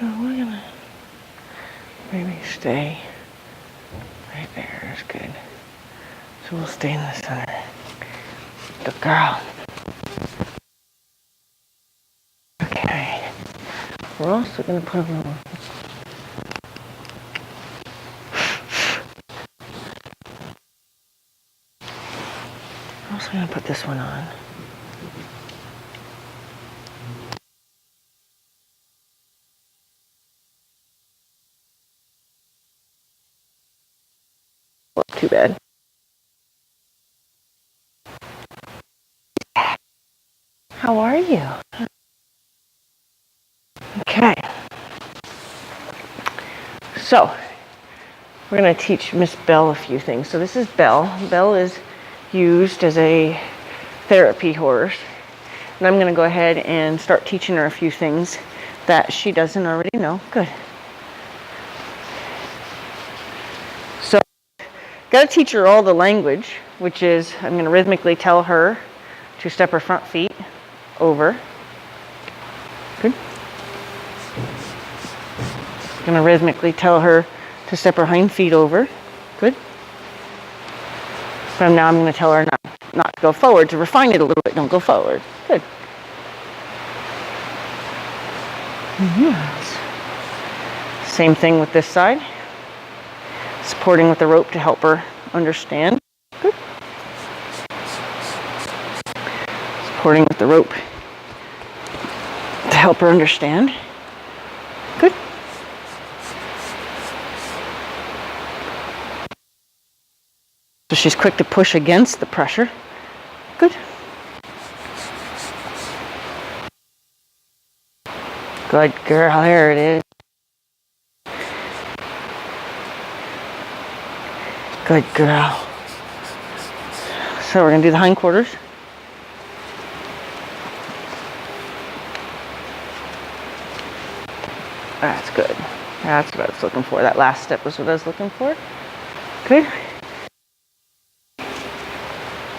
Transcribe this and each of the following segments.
So we're gonna maybe stay right there. That's good. So we'll stay in the center. Good girl. Okay. We're also gonna put a little. I'm also gonna put this one on. Well, too bad. How are you? Okay. So, we're going to teach Miss Belle a few things. So this is Belle. Belle is used as a therapy horse. And I'm going to go ahead and start teaching her a few things that she doesn't already know. Good. So, got to teach her all the language, which is I'm going to rhythmically tell her to step her front feet over. Good. Going to rhythmically tell her to step her hind feet over. Good. From now I'm going to tell her not to go forward, to refine it a little bit. Don't go forward. Good. Yes. Same thing with this side. Supporting with the rope to help her understand. Good. Supporting with the rope to help her understand. Good. So she's quick to push against the pressure. Good. Good girl, there it is. Good girl. So we're going to do the hindquarters. That's good. That's what I was looking for. That last step was what I was looking for. Good.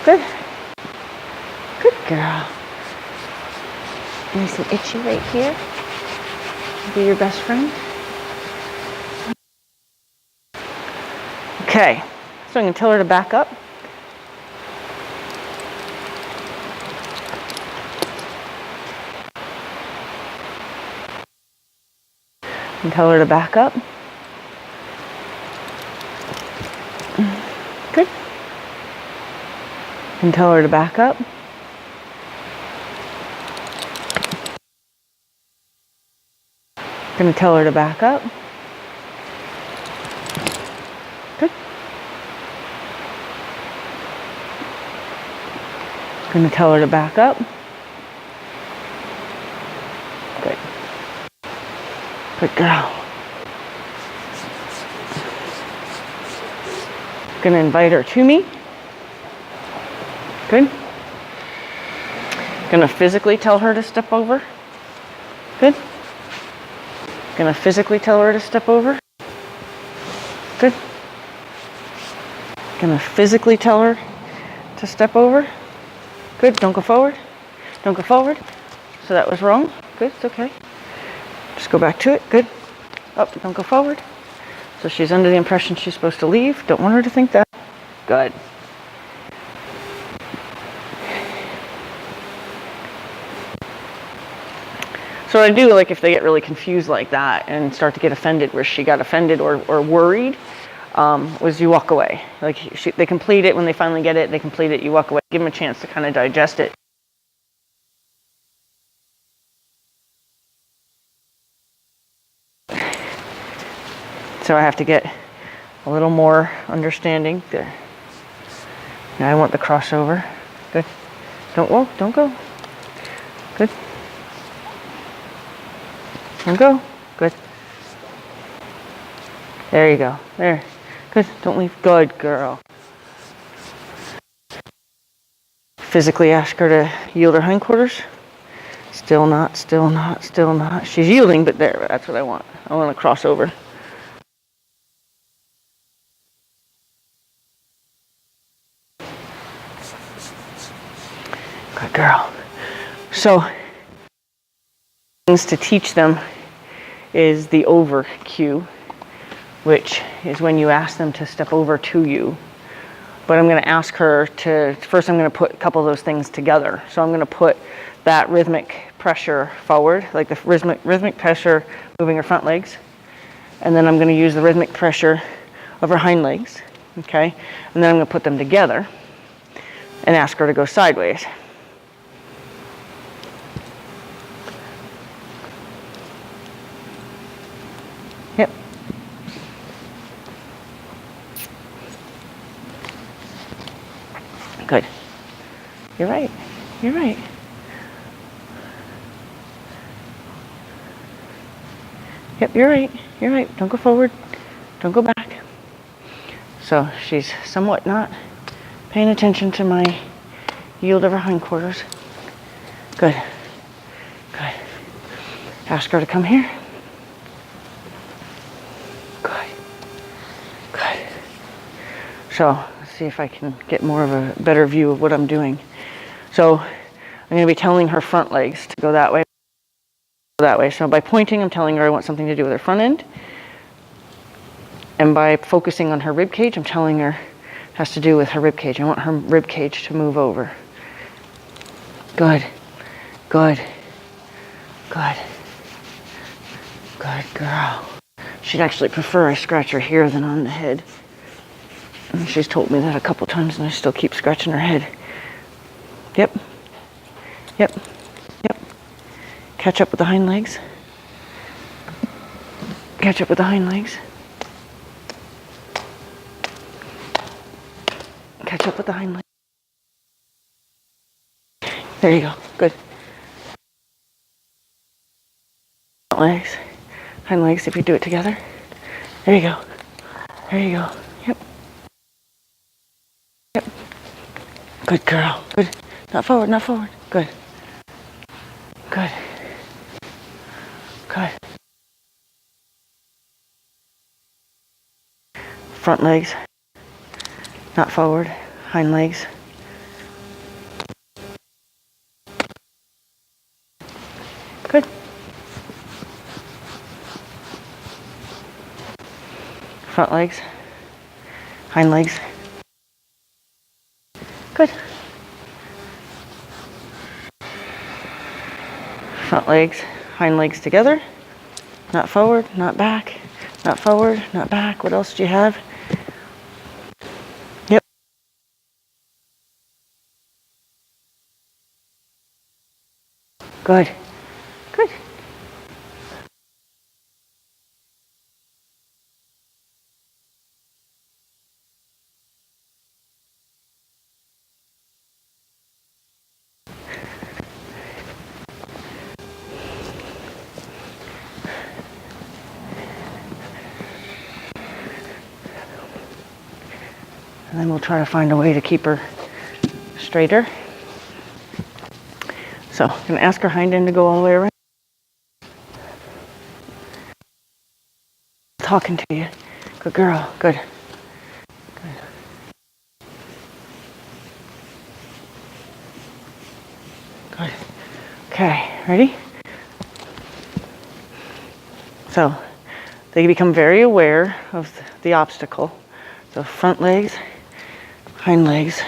Good. Good girl. Nice and itchy right here. Be your best friend. Okay. So I'm going to tell her to back up. And tell her to back up. Good. And tell her to back up. Going to tell her to back up. Good. Going to tell her to back up. Good. Good girl. Going to invite her to me. Good. Going to physically tell her to step over. Good. Going to physically tell her to step over. Good. Going to physically tell her to step over. Good. Don't go forward. Don't go forward. So that was wrong. Good. It's okay. Just go back to it. Good. Up. Don't go forward. So she's under the impression she's supposed to leave. Don't want her to think that. Good. So what I do, like if they get really confused like that and start to get offended, where she got offended or worried, was you walk away. Like they complete it when they finally get it, they complete it, you walk away. Give them a chance to kind of digest it. So I have to get a little more understanding. There. Now I want the crossover. Good. Don't walk, don't go. Good. And go. Good. There you go. There. Good. Don't leave. Good girl. Physically ask her to yield her hindquarters. Still not, still not, still not. She's yielding, but there. That's what I want. I want to cross over. Good girl. So, things to teach them is the over cue, which is when you ask them to step over to you. But I'm going to ask her to, first I'm going to put a couple of those things together. So I'm going to put that rhythmic pressure forward, like the rhythmic pressure moving her front legs. And then I'm going to use the rhythmic pressure of her hind legs, okay? And then I'm going to put them together and ask her to go sideways. Yep. Good. You're right. You're right. Yep, you're right. You're right. Don't go forward. Don't go back. So she's somewhat not paying attention to my yield of her hindquarters. Good. Good. Ask her to come here. Good. Good. So let's see if I can get more of a better view of what I'm doing. So I'm going to be telling her front legs to go that way. That way. So by pointing, I'm telling her I want something to do with her front end. And by focusing on her rib cage, I'm telling her it has to do with her rib cage. I want her rib cage to move over. Good. Good. Good. Good girl. She'd actually prefer I scratch her here than on the head. And she's told me that a couple times and I still keep scratching her head. Yep. Yep. Yep. Catch up with the hind legs. Catch up with the hind legs. Catch up with the hind legs. There you go. Good. Legs. Hind legs if you do it together. There you go. There you go. Yep. Yep. Good girl. Good. Not forward, not forward. Good. Good. Good. Front legs. Not forward. Hind legs. Good. Front legs. Hind legs. Good. Front legs, hind legs together. Not forward, not back. Not forward, not back. What else do you have? Yep. Good. Good. And then we'll try to find a way to keep her straighter. So I'm going to ask her hind end to go all the way around. Talking to you. Good girl. Good. Good. Good. Okay, ready? So they become very aware of the obstacle. So front legs, hind legs.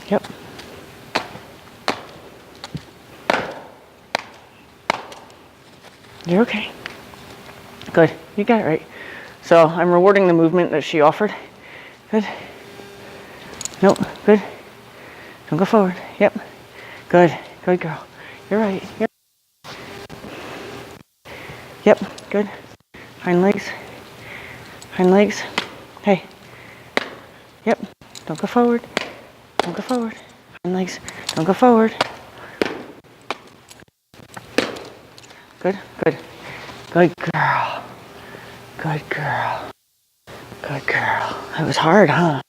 Yep. You're okay. Good. You got it right. So I'm rewarding the movement that she offered. Good. Nope. Good. Don't go forward. Yep. Good. Good girl. You're right. You're... Yep. Good. Hind legs. Hind legs. Hey. Yep. Don't go forward. Don't go forward. Hind legs. Don't go forward. Good. Good. Good girl. Good girl. Good girl. That was hard, huh?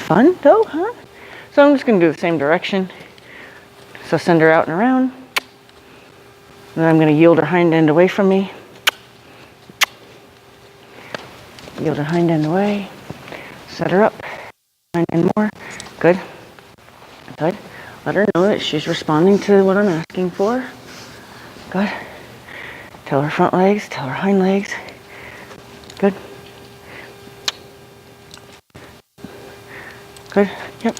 Fun though, huh? So I'm just going to do the same direction. So send her out and around. And then I'm going to yield her hind end away from me. Yield her hind end away. Set her up. Hind end more. Good. Good. Let her know that she's responding to what I'm asking for. Good. Tell her front legs, tell her hind legs. Good. Good. Yep.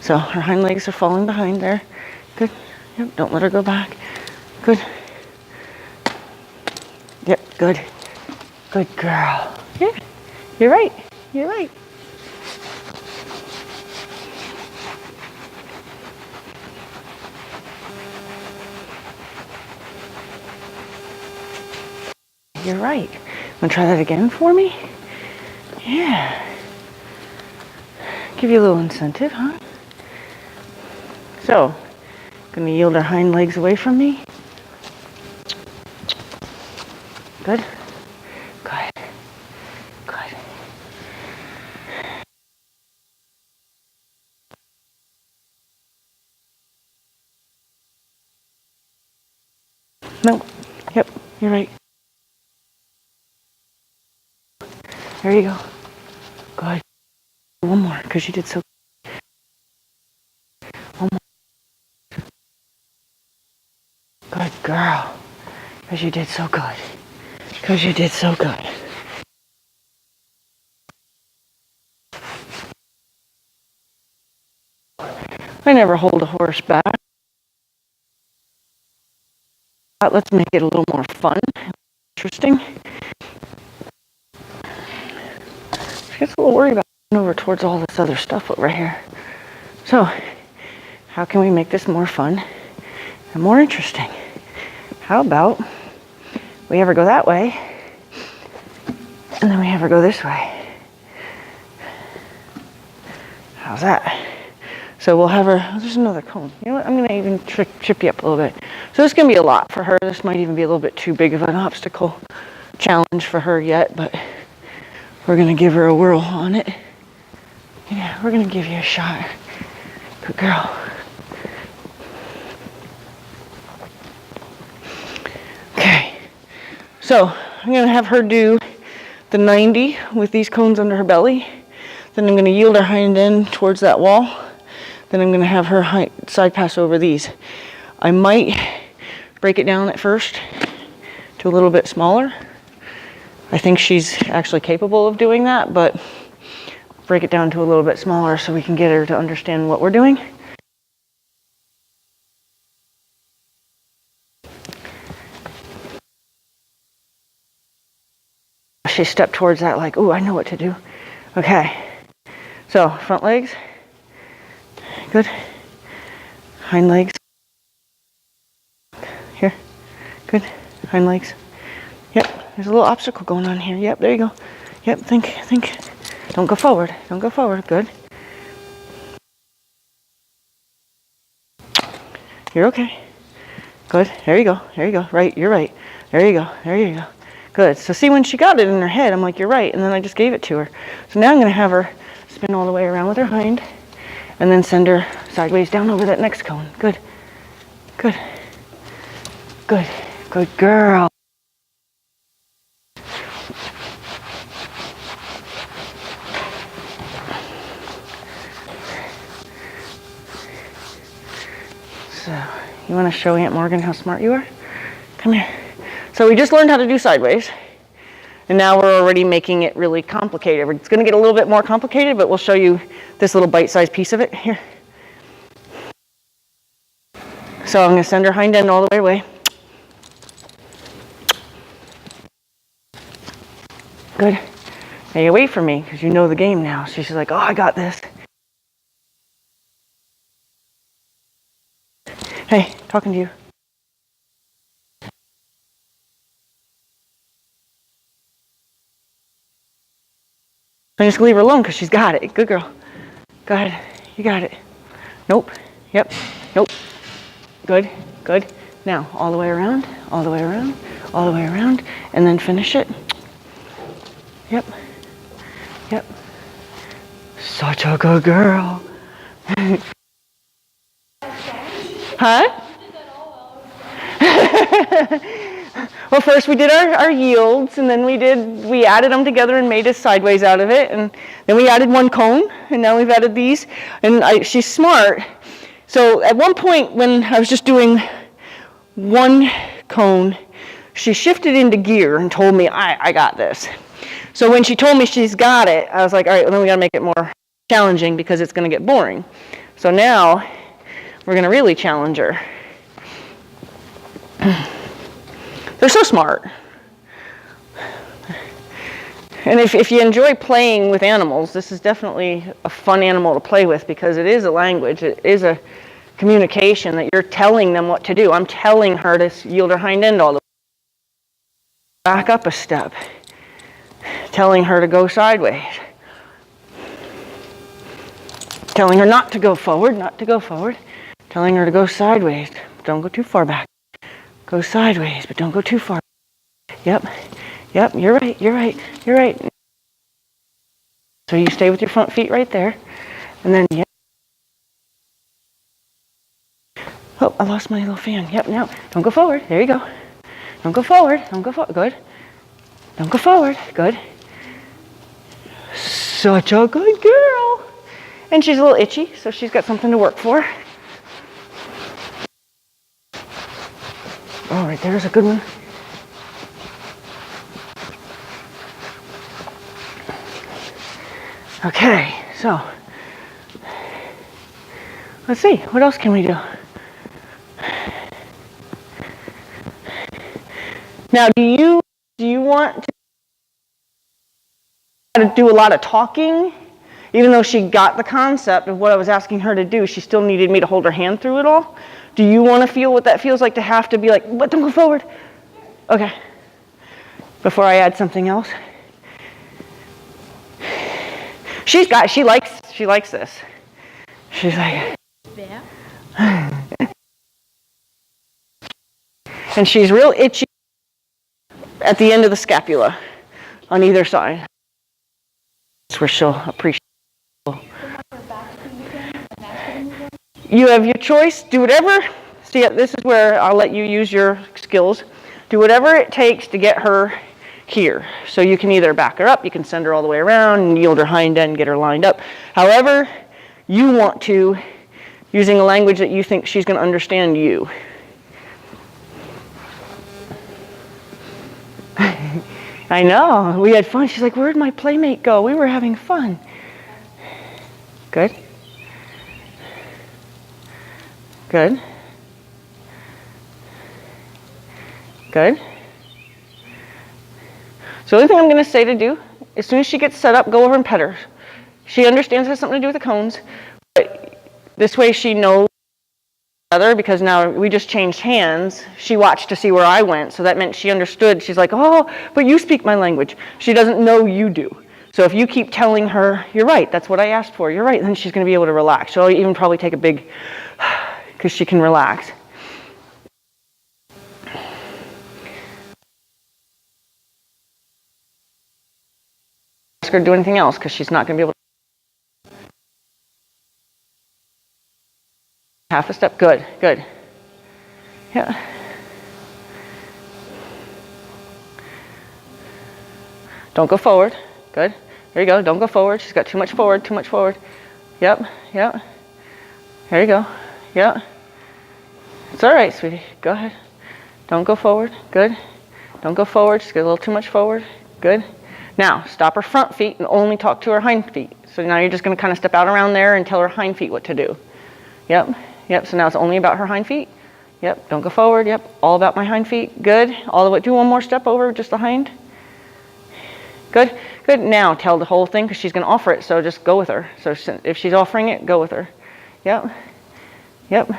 So her hind legs are falling behind there. Good. Yep. Don't let her go back. Good. Yep. Good. Good girl. Yeah. You're right. You're right. You're right. Want to try that again for me? Yeah. Give you a little incentive, huh? So, gonna yield our hind legs away from me. Good. Good. Good. No. Yep. You're right. There you go. Good. One more, because you did so. One more. Good girl. Because you did so good. Because you did so good. I never hold a horse back. Let's make it a little more fun, interesting. She gets a little worried about going over towards all this other stuff over here. So, how can we make this more fun and more interesting? How about we have her go that way, and then we have her go this way? How's that? So we'll have her, oh, there's another cone. You know what, I'm gonna even chip you up a little bit. So this is gonna be a lot for her. This might even be a little bit too big of an obstacle challenge for her yet, but we're gonna give her a whirl on it. Yeah, we're gonna give you a shot. Good girl. Okay, so I'm gonna have her do the 90 with these cones under her belly. Then I'm gonna yield her hind end towards that wall. Then I'm gonna have her side pass over these. I might break it down at first to a little bit smaller. I think she's actually capable of doing that, but break it down to a little bit smaller so we can get her to understand what we're doing. She stepped towards that like, ooh, I know what to do. Okay, so front legs, good. Hind legs, here, good. Hind legs, yep, there's a little obstacle going on here. Yep, there you go. Yep, think. Don't go forward, good. You're okay. Good, there you go, right, you're right. There you go. Good, so see when she got it in her head, I'm like, you're right, and then I just gave it to her. So now I'm gonna have her spin all the way around with her hind, and then send her sideways down over that next cone. Good, good girl. So, you wanna show Aunt Morgan how smart you are? Come here. So we just learned how to do sideways, and now we're already making it really complicated. It's gonna get a little bit more complicated, but we'll show you this little bite-sized piece of it here. So I'm gonna send her hind end all the way away. Good. Stay away from me, because you know the game now. So she's like, oh, I got this. Hey, talking to you. I'm just gonna leave her alone because she's got it. Good girl. Go ahead. You got it. Nope. Yep. Nope. Good. Now, all the way around, and then finish it. Yep. Such a good girl. Huh? Well, first we did our yields, and then we added them together and made a sideways out of it, and then we added one cone, and now we've added these, and she's smart. So at one point when I was just doing one cone, she shifted into gear and told me, I got this. So when she told me she's got it, I was like, all right, well then we gotta make it more challenging because it's gonna get boring. So now we're gonna really challenge her. They're so smart. And if you enjoy playing with animals, this is definitely a fun animal to play with because it is a language, it is a communication that you're telling them what to do. I'm telling her to yield her hind end all the way. Back up a step. Telling her to go sideways. Telling her not to go forward, not to go forward. Telling her to go sideways. Don't go too far back. Go sideways, but don't go too far. Yep, yep, you're right, you're right, you're right. So you stay with your front feet right there. And then, yep. Oh, I lost my little fan. Yep, now, don't go forward. There you go. Don't go forward, don't go forward. Good. Don't go forward. Good. Such a good girl. And she's a little itchy, so she's got something to work for. All right, there's a good one. Okay, so let's see, what else can we do? Now, do you want to do a lot of talking? Even though she got the concept of what I was asking her to do, she still needed me to hold her hand through it all. Do you want to feel what that feels like to have to be like, what, don't go forward? Okay. Before I add something else. She likes this. She's like, yeah. And she's real itchy at the end of the scapula on either side. That's where she'll appreciate it. You have your choice. Do whatever. See, this is where I'll let you use your skills. Do whatever it takes to get her here. So you can either back her up, you can send her all the way around and yield her hind end and get her lined up. However you want to, using a language that you think she's going to understand you. I know, we had fun. She's like, where'd my playmate go? We were having fun. Good. Good. Good. So the only thing I'm going to say to do, as soon as she gets set up, go over and pet her. She understands it has something to do with the cones, but this way she knows other because now we just changed hands. She watched to see where I went, so that meant she understood. She's like, oh, but you speak my language. She doesn't know you do. So if you keep telling her, you're right, that's what I asked for, you're right, then she's going to be able to relax. She'll even probably take a big, because she can relax. Ask her to do anything else because she's not going to be able to. Half a step, good, good. Yeah. Don't go forward, good. There you go, don't go forward. She's got too much forward, too much forward. Yep, yep. There you go, yep. It's all right, sweetie, go ahead. Don't go forward, good. Don't go forward, she's got a little too much forward, good. Now, stop her front feet and only talk to her hind feet. So now you're just gonna kind of step out around there and tell her hind feet what to do. Yep. Yep, so now it's only about her hind feet. Yep, don't go forward. Yep, all about my hind feet. Good. All the way. Do one more step over, just the hind. Good. Good. Now tell the whole thing because she's going to offer it, so just go with her. So if she's offering it, go with her. Yep. Yep.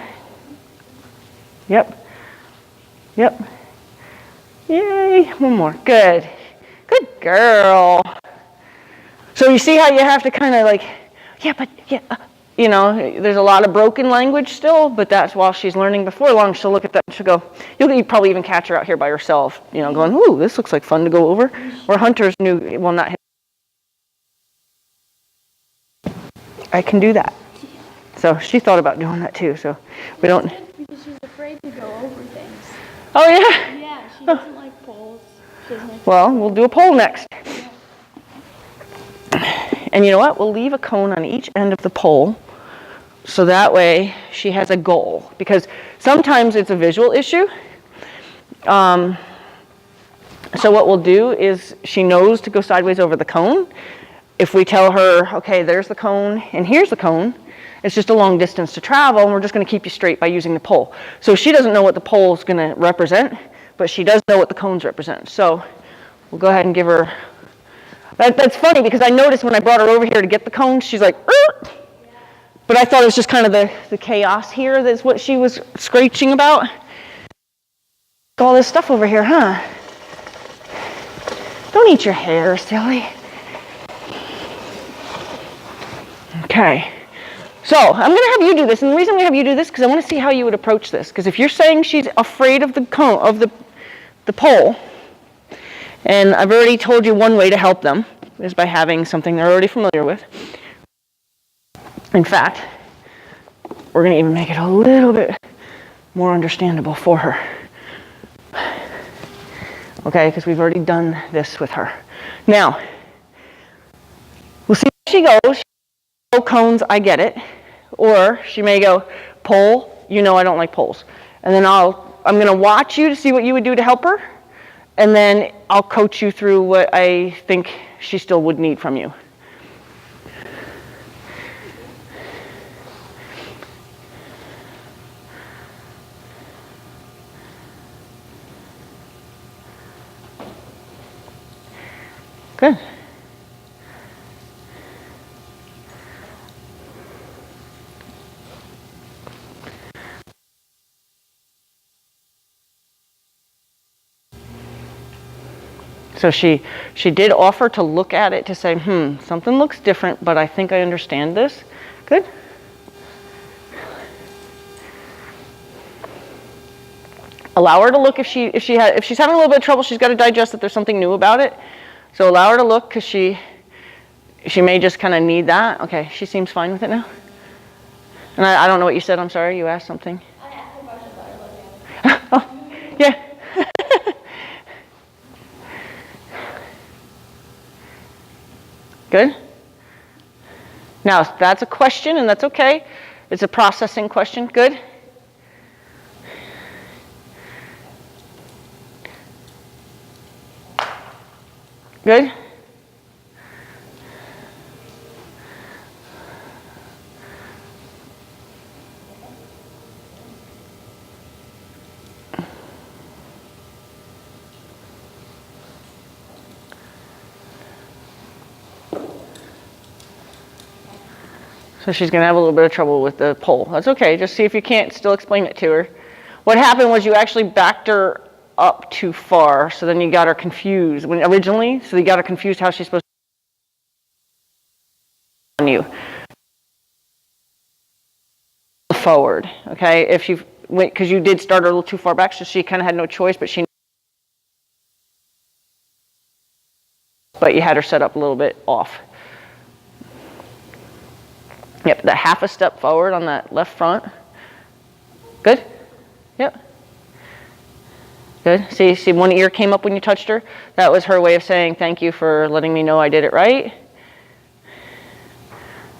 Yep. Yep. Yay. One more. Good. Good girl. So you see how you have to kind of like, yeah, but yeah. You know, there's a lot of broken language still, but that's while she's learning. Before long, she'll look at that and she'll go, you'll probably even catch her out here by herself, you know, going, ooh, this looks like fun to go over. Or Hunter's new, well, not him. I can do that. So she thought about doing that too, so we don't. Because she's afraid to go over things. Oh, yeah? Yeah, She doesn't like poles. She doesn't like Well, we'll do a pole next. And you know what? We'll leave a cone on each end of the pole so that way she has a goal. Because sometimes it's a visual issue. So what we'll do is she knows to go sideways over the cone. If we tell her, okay, there's the cone and here's the cone, it's just a long distance to travel and we're just going to keep you straight by using the pole. So she doesn't know what the pole is going to represent, but she does know what the cones represent. So we'll go ahead and give her. That's funny because I noticed when I brought her over here to get the cones, she's like, "Er!" But I thought it was just kind of the chaos here that's what she was screeching about. All this stuff over here, huh? Don't eat your hair, silly. Okay. So I'm going to have you do this, and the reason I'm going to have you do this is because I want to see how you would approach this. Because if you're saying she's afraid of the cone, of the pole, and I've already told you one way to help them is by having something they're already familiar with. In fact, we're going to even make it a little bit more understandable for her. Okay, because we've already done this with her. Now, we'll see how she goes. Oh, cones, I get it. Or she may go, pole, you know I don't like poles. And then I'm going to watch you to see what you would do to help her. And then I'll coach you through what I think she still would need from you. Good. So she did offer to look at it to say, something looks different, but I think I understand this. Good. Allow her to look if she's having a little bit of trouble. She's got to digest that there's something new about it. So allow her to look because she may just kind of need that. Okay, she seems fine with it now. And I don't know what you said. I'm sorry. You asked something. I asked a question about her looking. Oh, yeah. Good. Now, that's a question, and that's okay. It's a processing question. Good. Good. So she's going to have a little bit of trouble with the pole. That's okay. Just see if you can't still explain it to her. What happened was you actually backed her up too far, so then you got her confused. So you got her confused how she's supposed to on you. Forward, okay? If you went, because you did start her a little too far back, so she kind of had no choice, but you had her set up a little bit off. Yep, that half a step forward on that left front. Good? Yep. Good. See, one ear came up when you touched her? That was her way of saying, thank you for letting me know I did it right.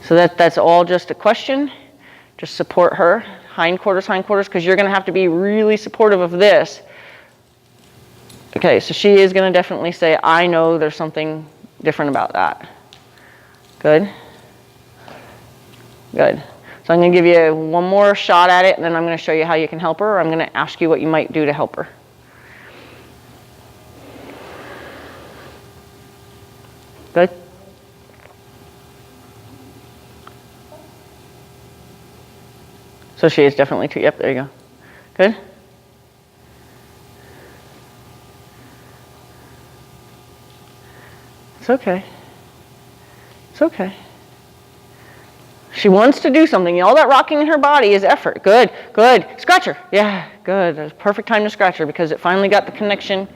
So that's all just a question. Just support her. Hindquarters, because you're going to have to be really supportive of this. Okay, so she is going to definitely say, I know there's something different about that. Good. Good. So I'm going to give you one more shot at it, and then I'm going to show you how you can help her, or I'm going to ask you what you might do to help her. Good? So she is definitely too, yep, there you go. Good? It's okay. It's okay. She wants to do something. All that rocking in her body is effort. Good, good. Scratch her. Yeah, good. It's perfect time to scratch her because it finally got the connection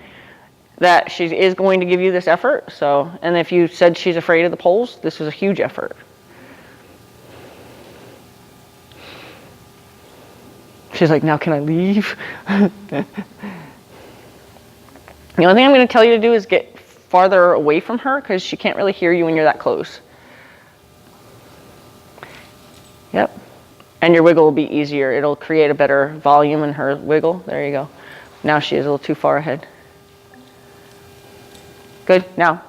that she is going to give you this effort. So, and if you said she's afraid of the poles, this is a huge effort. She's like, now can I leave? The only thing I'm going to tell you to do is get farther away from her because she can't really hear you when you're that close. Yep. And your wiggle will be easier. It'll create a better volume in her wiggle. There you go. Now she is a little too far ahead. Good. Now,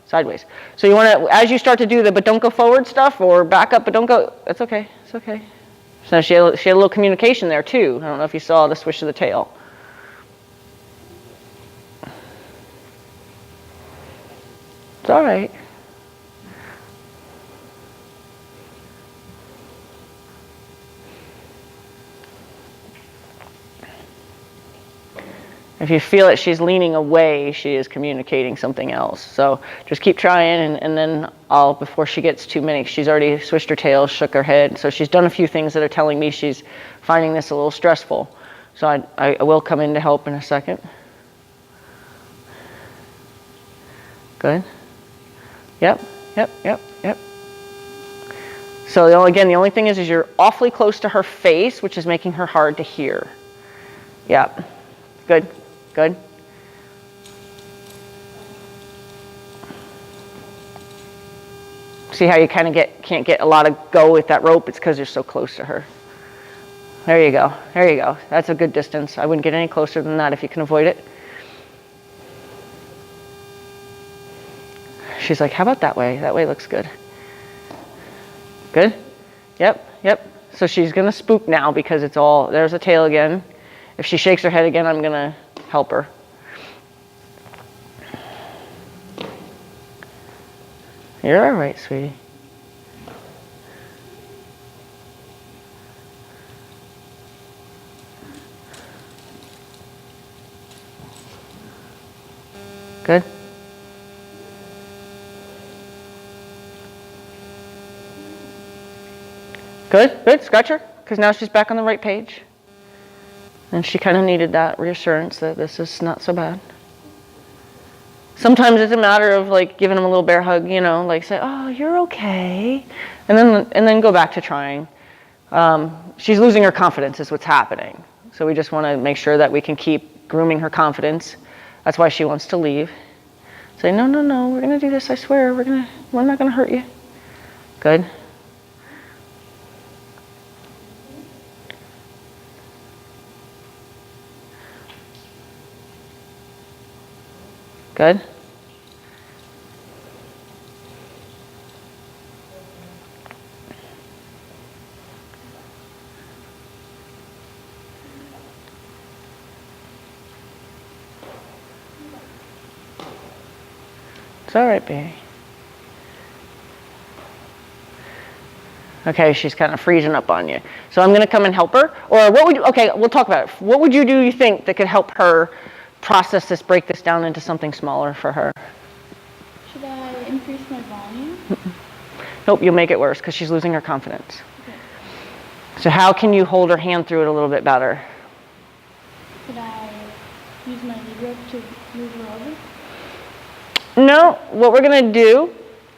sideways. So you want to, as you start to do the but don't go forward stuff or back up but don't go, that's okay. It's okay. So she had a little communication there too. I don't know if you saw the swish of the tail. It's all right. If you feel that she's leaning away, she is communicating something else. So just keep trying, and then before she gets too many, she's already swished her tail, shook her head. So she's done a few things that are telling me she's finding this a little stressful. So I will come in to help in a second. Good. Yep. So the only thing is you're awfully close to her face, which is making her hard to hear. Yep. Good. See how you kind of can't get a lot of go with that rope? It's because you're so close to her. There you go. That's a good distance. I wouldn't get any closer than that if you can avoid it. She's like, how about that way? That way looks good. Good? Yep. So she's going to spook now because there's a tail again. If she shakes her head again, I'm going to help her. You're all right, sweetie. Good. Good. Scratch her, because now she's back on the right page. And she kind of needed that reassurance that this is not so bad. Sometimes it's a matter of like giving them a little bear hug, like say, oh, you're okay. And then go back to trying. She's losing her confidence is what's happening. So we just want to make sure that we can keep grooming her confidence. That's why she wants to leave. Say, no, we're going to do this, I swear. We're not going to hurt you. Good. Good. It's all right, baby. Okay, she's kind of freezing up on you. So I'm going to come and help her. Or we'll talk about it. What would you do, you think, that could help her process this, break this down into something smaller for her? Should I increase my volume? Nope, you'll make it worse because she's losing her confidence. Okay. So how can you hold her hand through it a little bit better? Could I use my lead rope to move her over? No, what we're going to do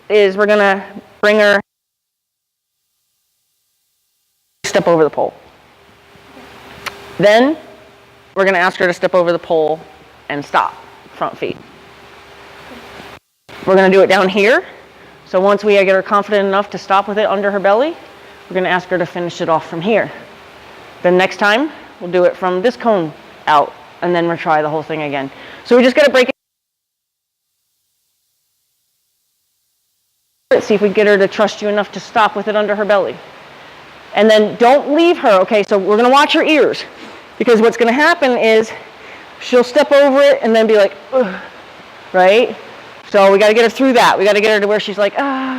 is we're going to bring her step over the pole. Then we're going to ask her to step over the pole and stop, front feet. We're going to do it down here. So once we get her confident enough to stop with it under her belly, we're going to ask her to finish it off from here. Then next time, we'll do it from this cone out, and then we'll try the whole thing again. So we just got to break it. See if we can get her to trust you enough to stop with it under her belly. And then don't leave her. Okay, so we're going to watch her ears. Because what's going to happen is she'll step over it and then be like, ugh, right? So we got to get her through that. We got to get her to where she's like,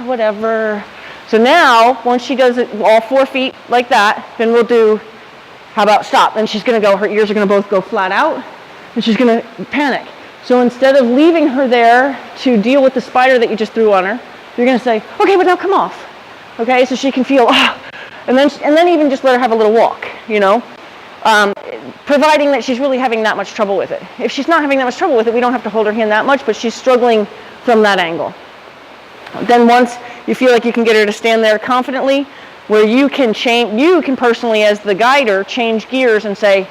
whatever. So now, once she does it all 4 feet like that, then we'll do, how about stop? Then she's going to go, her ears are going to both go flat out, and she's going to panic. So instead of leaving her there to deal with the spider that you just threw on her, you're going to say, okay, but now come off. Okay, so she can feel, and then even just let her have a little walk, providing that she's really having that much trouble with it. If she's not having that much trouble with it, we don't have to hold her hand that much, but she's struggling from that angle. Then once you feel like you can get her to stand there confidently, where you can personally, as the guider, change gears and say,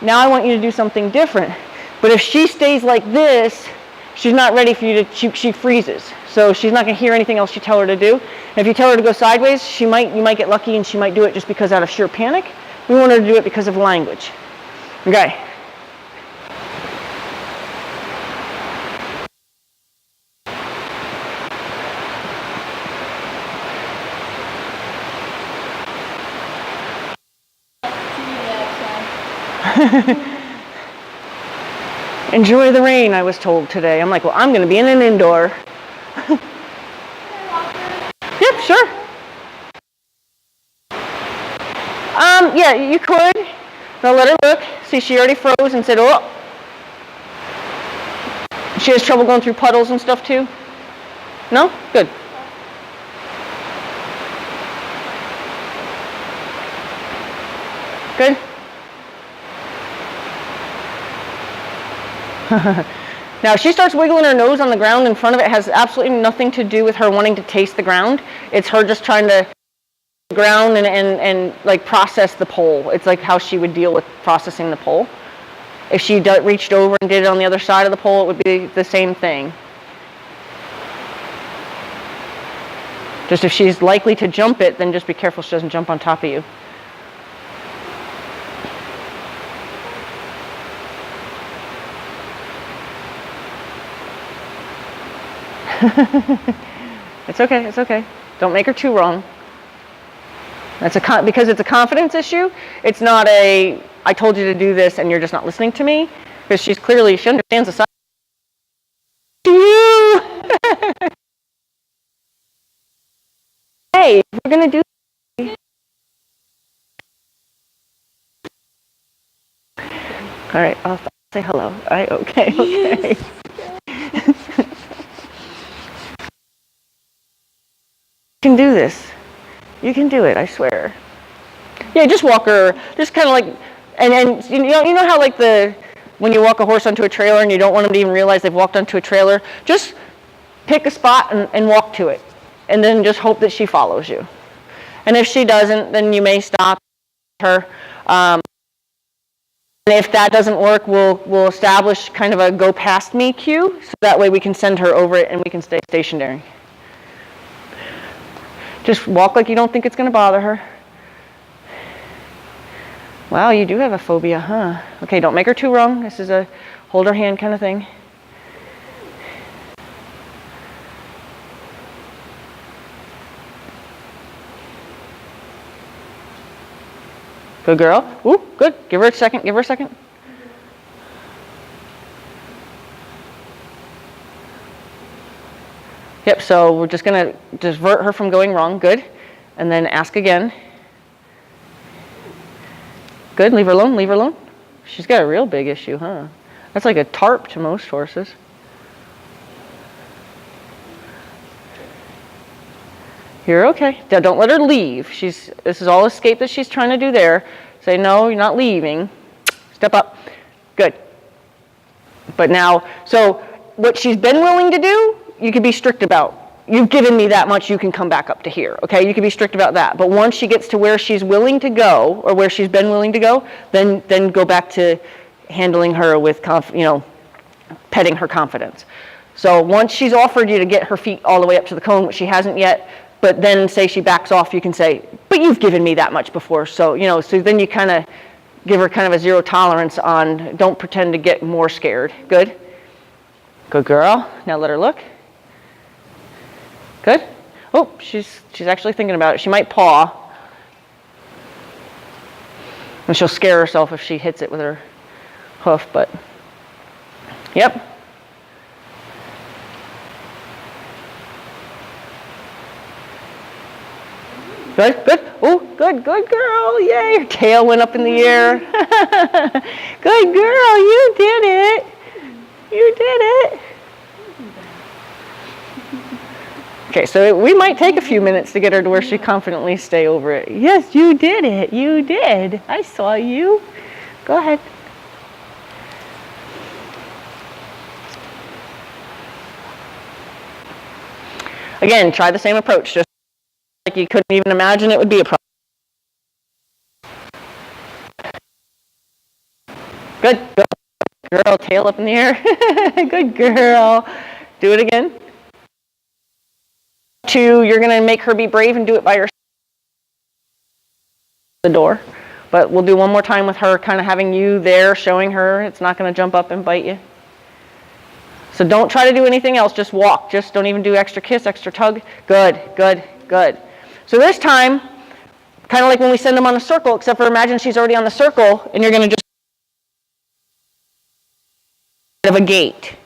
now I want you to do something different. But if she stays like this, she's not ready for you to, she freezes. So she's not going to hear anything else you tell her to do. And if you tell her to go sideways, you might get lucky and she might do it just because out of sheer panic. We want her to do it because of language. Okay. Enjoy the rain, I was told today. I'm like, well, I'm going to be in an indoor. Yep, sure. Yeah, you could. Now let her look. See, she already froze and said, oh. She has trouble going through puddles and stuff too? No? Good. Good? Now, if she starts wiggling her nose on the ground in front of it, has absolutely nothing to do with her wanting to taste the ground. It's her just trying to ground and like process the pole. It's like how she would deal with processing the pole. If she reached over and did it on the other side of the pole, it would be the same thing. Just if she's likely to jump it, then just be careful she doesn't jump on top of you. It's okay, it's okay. Don't make her too wrong. That's because it's a confidence issue. It's not a, I told you to do this and you're just not listening to me. Because she understands the size. Hey, we're going to do. All right, I'll say hello. All right, okay. You can do this. You can do it, I swear. Yeah, just walk her, just kind of like, and you know how like when you walk a horse onto a trailer and you don't want them to even realize they've walked onto a trailer, just pick a spot and walk to it. And then just hope that she follows you. And if she doesn't, then you may stop her. And if that doesn't work, we'll establish kind of a go past me cue, so that way we can send her over it and we can stay stationary. Just walk like you don't think it's going to bother her. Wow, you do have a phobia, huh? Okay, don't make her too wrong. This is a hold her hand kind of thing. Good girl. Ooh, good. Give her a second. Give her a second. Yep, so we're just going to divert her from going wrong. Good. And then ask again. Good. Leave her alone. Leave her alone. She's got a real big issue, huh? That's like a tarp to most horses. You're okay. Now, don't let her leave. This is all escape that she's trying to do there. Say, no, you're not leaving. Step up. Good. But now, so what she's been willing to do, you can be strict about. You've given me that much, you can come back up to here. Okay, you can be strict about that. But once she gets to where she's willing to go, or where she's been willing to go, then go back to handling her with, petting her confidence. So once she's offered you to get her feet all the way up to the cone, which she hasn't yet, but then say she backs off, you can say, but you've given me that much before. So, so then you kind of give her kind of a zero tolerance on, don't pretend to get more scared. Good? Good girl. Now let her look. Good? Oh, she's actually thinking about it. She might paw. And she'll scare herself if she hits it with her hoof, but yep. Good, good. Oh, good girl. Yay, her tail went up in the air. Good girl, you did it. You did it. Okay, so we might take a few minutes to get her to where she confidently stay over it. Yes, you did it. You did. I saw you. Go ahead. Again, try the same approach. Just like you couldn't even imagine it would be a problem. Good. Girl, tail up in the air. Good girl. Do it again. 2, you're going to make her be brave and do it by herself. The door. But we'll do one more time with her kind of having you there, showing her it's not going to jump up and bite you. So don't try to do anything else. Just walk. Just don't even do extra kiss, extra tug. Good, good, good. So this time, kind of like when we send them on a circle, except for imagine she's already on the circle, and you're going to just of a gate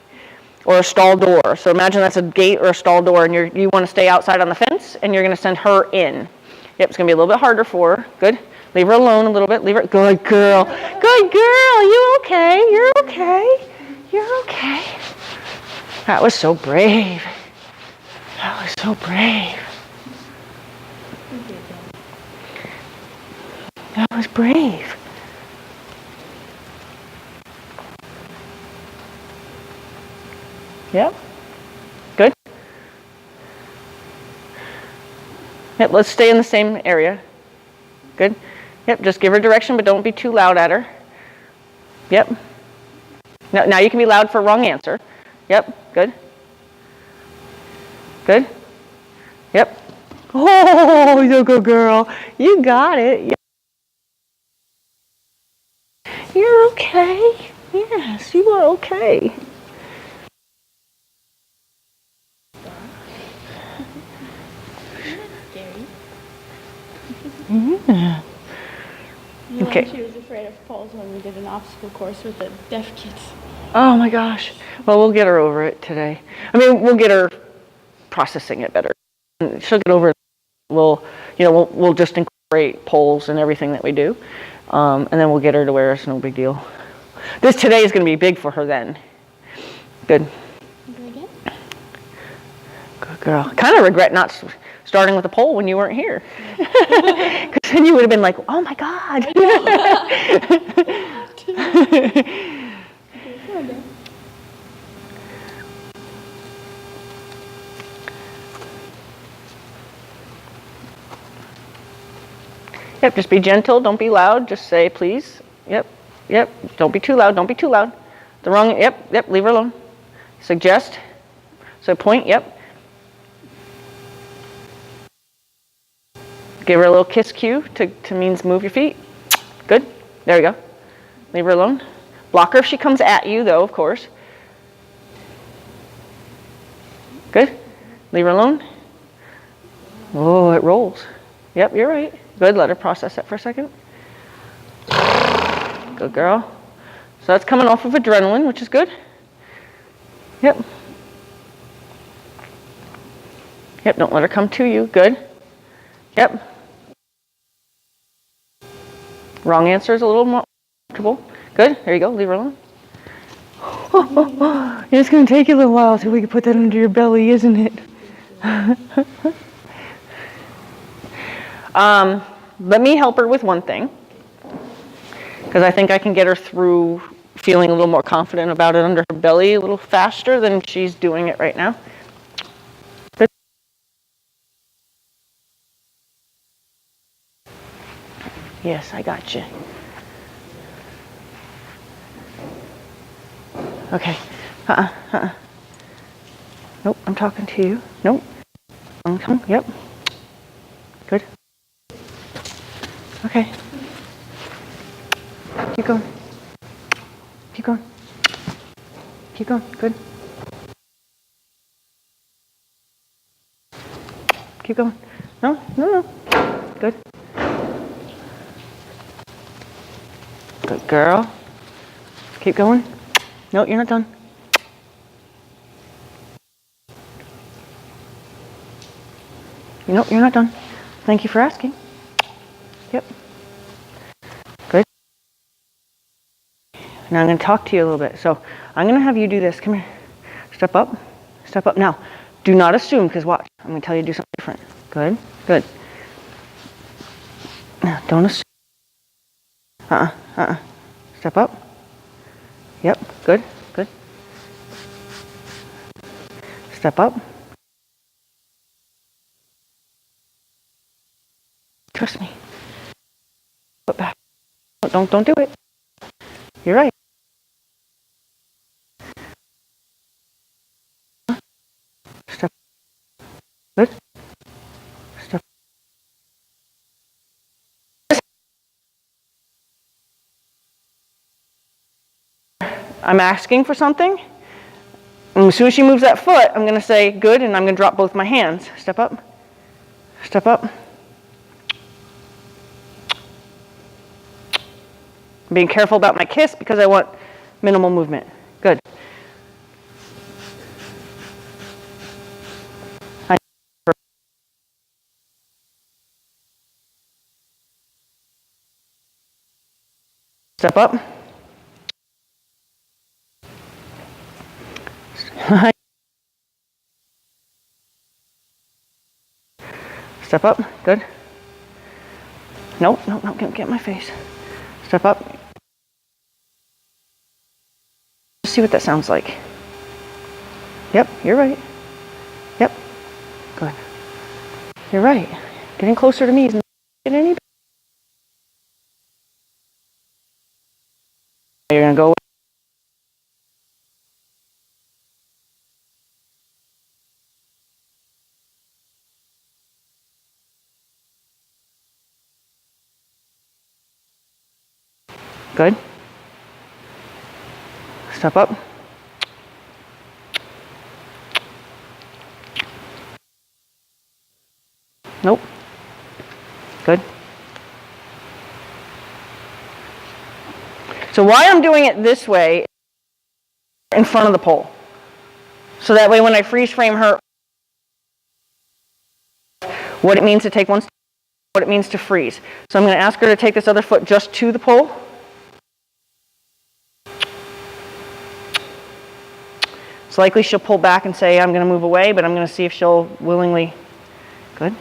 or a stall door. So imagine that's a gate or a stall door, and you want to stay outside on the fence, and you're going to send her in. Yep, it's going to be a little bit harder for her. Good. Leave her alone a little bit. Leave her. Good girl. Good girl. You okay? You're okay. You're okay. That was so brave. That was so brave. That was brave. Yep. Good. Yep, let's stay in the same area. Good. Yep, just give her direction, but don't be too loud at her. Yep. Now you can be loud for wrong answer. Yep, good. Good. Yep. Oh, you good girl. You got it. You're okay. Yes, you are okay. Yeah. Okay. She was afraid of falls when we did an obstacle course with the deaf kids. Oh my gosh. Well, we'll get her over it today. I mean, we'll get her processing it better. She'll get over it. We'll just incorporate polls and everything that we do, and then we'll get her to where it's no big deal. This today is going to be big for her then. Good. Again? Good girl. Kind of regret not starting with a poll when you weren't here, because then you would have been like, oh my God. Yep, just be gentle, don't be loud, just say please. Yep, yep, don't be too loud, don't be too loud. Yep, leave her alone. Suggest, so point, yep. Give her a little kiss cue to means move your feet. Good, there we go. Leave her alone. Block her if she comes at you though, of course. Good, leave her alone. Oh, it rolls. Yep, you're right. Good, let her process that for a second. Good girl. So that's coming off of adrenaline, which is good. Yep. Yep, don't let her come to you. Good. Yep. Wrong answer is a little more comfortable. Good, there you go, leave her alone. It's going to take you a little while till we can put that under your belly, isn't it? Let me help her with one thing, because I think I can get her through feeling a little more confident about it under her belly a little faster than she's doing it right now. Good. Yes, I got you. Okay. Nope, I'm talking to you. Nope. Yep. Good. Okay. Keep going. Keep going. Keep going. Good. Keep going. No. Good. Good girl. Keep going. No, you're not done. Nope, you're not done. Thank you for asking. Yep. Good. Now I'm going to talk to you a little bit. So I'm going to have you do this. Come here. Step up. Step up. Now, do not assume, because watch. I'm going to tell you to do something different. Good. Good. Now, don't assume. Step up. Yep. Good. Good. Step up. Trust me. Put back. Don't do it. You're right. Good. Step. I'm asking for something. And as soon as she moves that foot, I'm going to say good, and I'm going to drop both my hands. Step up. Step up. I'm being careful about my kiss because I want minimal movement. Good. Step up. Step up. Good. Nope, nope, nope. Get my face. Step up. See what that sounds like. Yep, you're right. Yep. Good. You're right. Getting closer to me isn't getting any better. You're going to go. Good. Step up. Nope. Good. So why I'm doing it this way in front of the pole. So that way when I freeze frame her, what it means to take one step, what it means to freeze. So I'm going to ask her to take this other foot just to the pole. It's likely she'll pull back and say, I'm going to move away, but I'm going to see if she'll willingly. Good.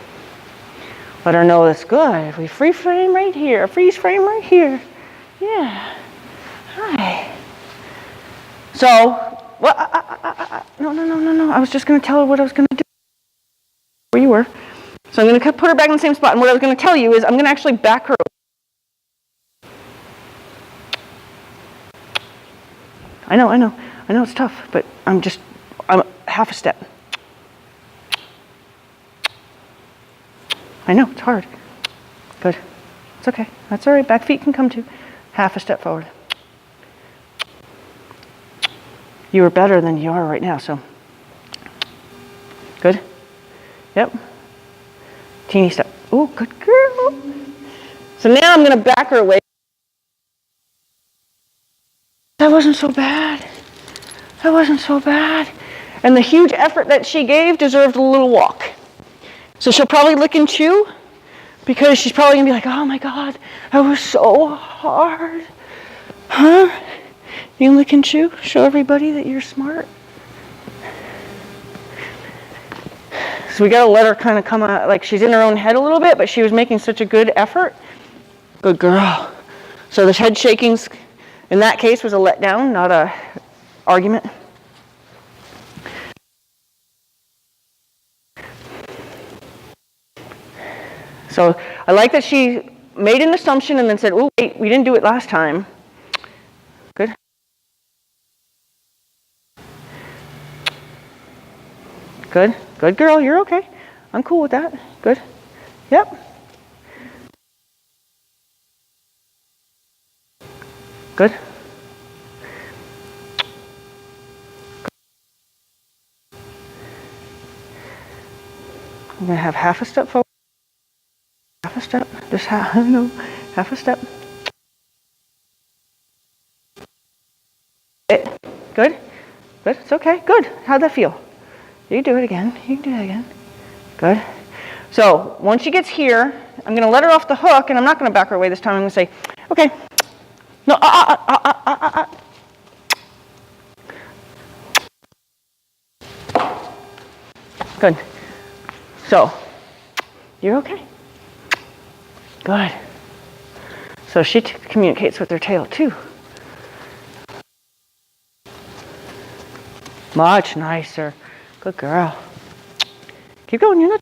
Let her know that's good. If we freeze frame right here, freeze frame right here. Yeah. Hi. So, no. I was just going to tell her what I was going to do. Where you were. So I'm going to put her back in the same spot. And what I was going to tell you is I'm going to actually back her. I know it's tough, but I'm half a step. I know, it's hard. Good. It's okay. That's all right. Back feet can come too. Half a step forward. You are better than you are right now, so. Good. Yep. Teeny step. Oh, good girl. So now I'm going to back her away. That wasn't so bad. That wasn't so bad. And the huge effort that she gave deserved a little walk. So she'll probably lick and chew because she's probably going to be like, oh my God, that was so hard. Huh? You can lick and chew? Show everybody that you're smart. So we got to let her kind of come out, like she's in her own head a little bit, but she was making such a good effort. Good girl. So the head shakings in that case was a letdown, not a argument. So I like that she made an assumption and then said, oh, wait, we didn't do it last time. Good. Good. Good girl, you're okay. I'm cool with that. Good. Yep. Good. I'm going to have half a step forward. Half a step. Just half a step. Good. Good. It's okay. Good. How'd that feel? You can do it again. You can do it again. Good. So once she gets here, I'm going to let her off the hook, and I'm not going to back her away this time. I'm going to say, okay. No. Good. So you're okay. Good. So she communicates with her tail too. Much nicer. Good girl. Keep going. You're not.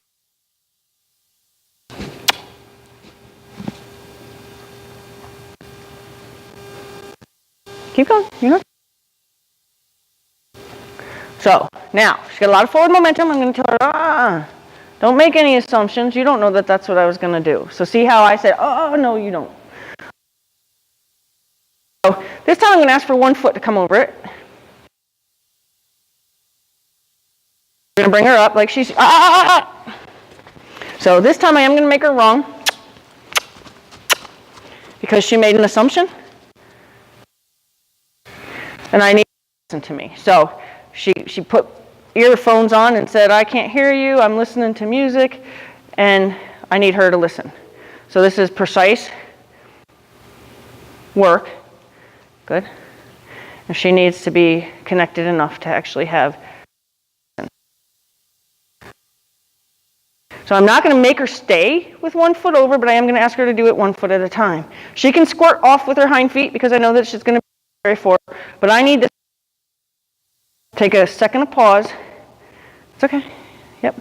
Keep going. You're not. So now she's got a lot of forward momentum. I'm going to tell her, Don't make any assumptions. You don't know that that's what I was going to do. So see how I said, oh, no, you don't. So this time I'm going to ask for one foot to come over it. I'm going to bring her up like she's, So this time I am going to make her wrong because she made an assumption. And I need her to listen to me. So she put earphones on and said, I can't hear you, I'm listening to music, and I need her to listen. So this is precise work. Good. And she needs to be connected enough to actually have. So I'm not going to make her stay with 1 foot over, but I am going to ask her to do it 1 foot at a time. She can squirt off with her hind feet because I know that she's going to be very forward, but I need to take a second of pause. It's okay. Yep.